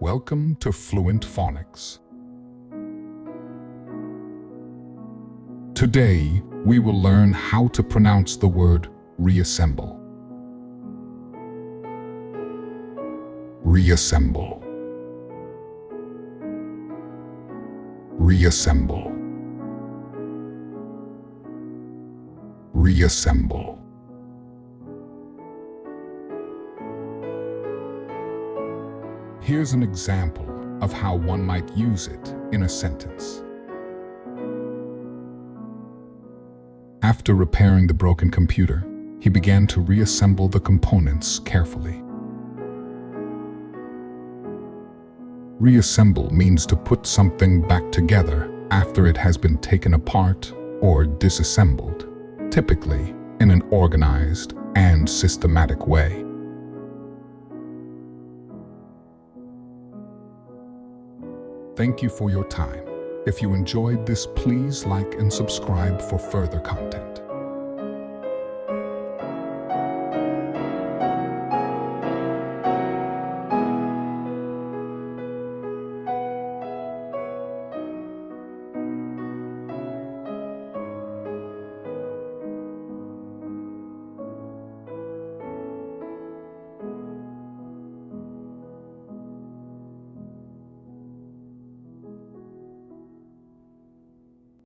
Welcome to Fluent Phonics. Today, we will learn how to pronounce the word reassemble. Reassemble. Reassemble. Reassemble. Here's an example of how one might use it in a sentence. After repairing the broken computer, he began to reassemble the components carefully. Reassemble means to put something back together after it has been taken apart or disassembled, typically in an organized and systematic way. Thank you for your time. If you enjoyed this, please like and subscribe for further content.